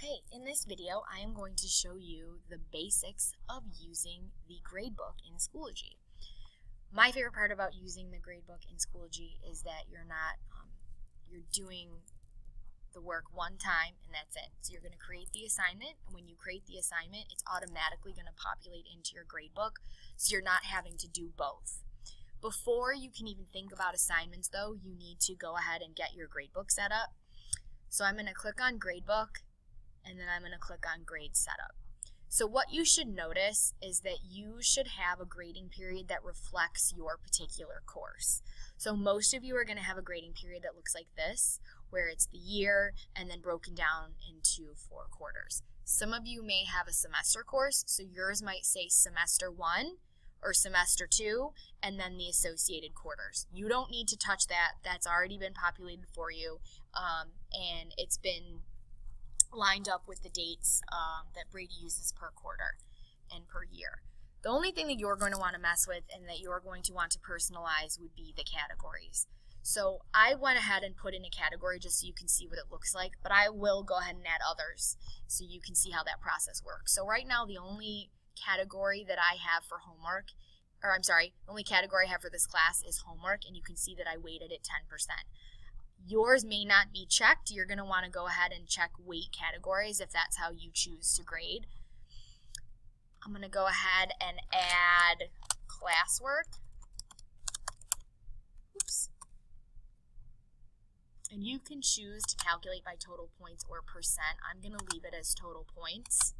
Okay, in this video, I am going to show you the basics of using the gradebook in Schoology. My favorite part about using the gradebook in Schoology is that you're doing the work one time and that's it. So you're going to create the assignment, and when you create the assignment, it's automatically going to populate into your gradebook, so you're not having to do both. Before you can even think about assignments though, you need to go ahead and get your gradebook set up. So I'm going to click on Gradebook, and then I'm going to click on Grade Setup. So what you should notice is that you should have a grading period that reflects your particular course. So most of you are going to have a grading period that looks like this, where it's the year and then broken down into 4 quarters. Some of you may have a semester course, so yours might say semester 1 or semester 2 and then the associated quarters. You don't need to touch that. That's already been populated for you, and it's been lined up with the dates that Brady uses per quarter and per year. The only thing that you're going to want to mess with and that you're going to want to personalize would be the categories. So I went ahead and put in a category just so you can see what it looks like, but I will go ahead and add others so you can see how that process works. So right now the only category that I have for homework, or I'm sorry, the only category I have for this class is homework, and you can see that I weighted it 10%. Yours may not be checked. You're going to want to go ahead and check weight categories if that's how you choose to grade. I'm going to go ahead and add classwork. Oops. And you can choose to calculate by total points or percent. I'm going to leave it as total points.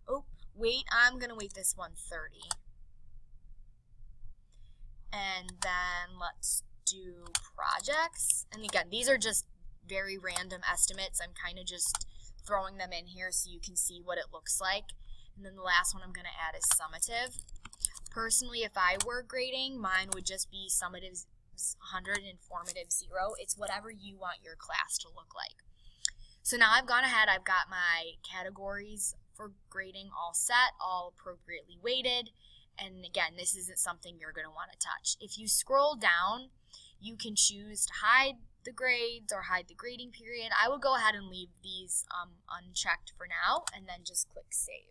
Oh, weight, I'm going to weight this one 30. And then let's do projects. And again, these are just very random estimates. I'm kind of just throwing them in here so you can see what it looks like. And then the last one I'm going to add is summative. Personally, if I were grading, mine would just be summative 100 and formative 0. It's whatever you want your class to look like. So now I've gone ahead, I've got my categories for grading all set, all appropriately weighted. And again, this isn't something you're going to want to touch. If you scroll down, you can choose to hide the grades or hide the grading period. I will go ahead and leave these unchecked for now and then just click Save.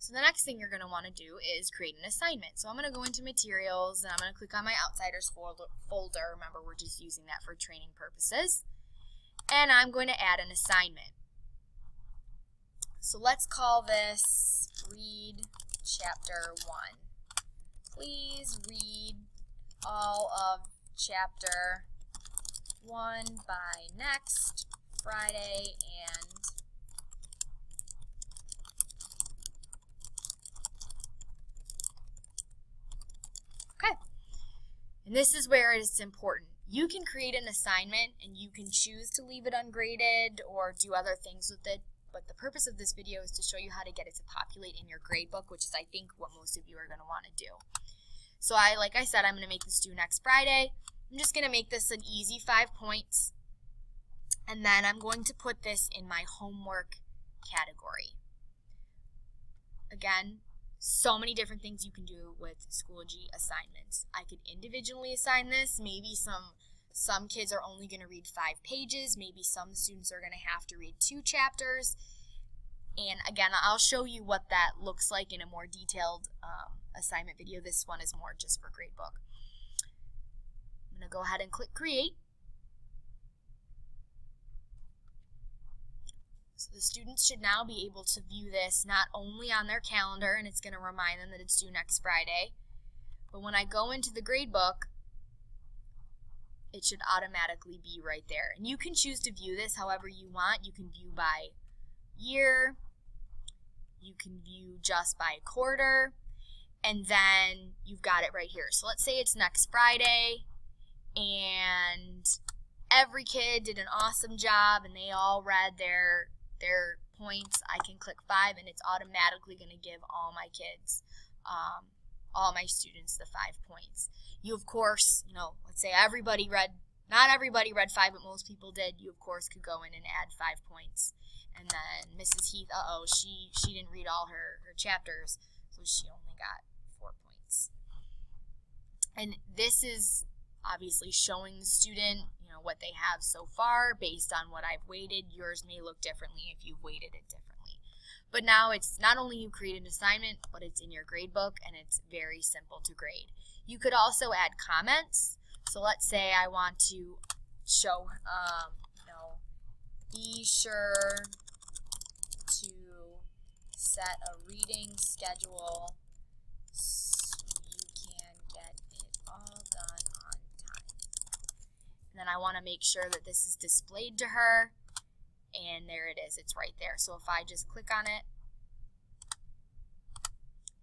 So the next thing you're going to want to do is create an assignment. So I'm going to go into Materials, and I'm going to click on my Outsiders folder. Remember, we're just using that for training purposes. And I'm going to add an assignment. So let's call this Read Chapter 1. Please read all of Chapter 1 by next Friday and okay. And this is where it's important. You can create an assignment and you can choose to leave it ungraded or do other things with it. But the purpose of this video is to show you how to get it to populate in your gradebook, which is, I think, what most of you are going to want to do. So like I said, I'm going to make this due next Friday. I'm just going to make this an easy 5 points. And then I'm going to put this in my homework category. Again, so many different things you can do with Schoology assignments. I could individually assign this. Maybe some kids are only going to read 5 pages. Maybe some students are going to have to read 2 chapters. And again, I'll show you what that looks like in a more detailed assignment video. This one is more just for Gradebook. I'm going to go ahead and click Create. So the students should now be able to view this not only on their calendar, and it's going to remind them that it's due next Friday, but when I go into the Gradebook, it should automatically be right there. And you can choose to view this however you want. You can view by year, you can view just by quarter, and then you've got it right here. So let's say it's next Friday, and every kid did an awesome job, and they all read their points. I can click 5, and it's automatically going to give all my kids, all my students, the 5 points. You, of course, let's say not everybody read 5, but most people did. You, of course, could go in and add 5 points. And then Mrs. Heath, she didn't read all her chapters, so she only got 4 points. And this is obviously showing the student, what they have so far based on what I've weighted. Yours may look differently if you've weighted it differently. But now it's not only you create an assignment, but it's in your gradebook, and it's very simple to grade. You could also add comments. So let's say I want to show, be sure to set a reading schedule so you can get it all done on time. And then I want to make sure that this is displayed to her, and there it is. It's right there. So if I just click on it,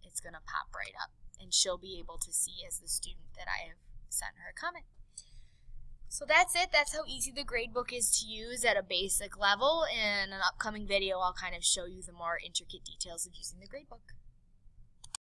it's going to pop right up, and she'll be able to see as the student that I have sent her a comment. So that's it. That's how easy the gradebook is to use at a basic level. In an upcoming video, I'll kind of show you the more intricate details of using the gradebook.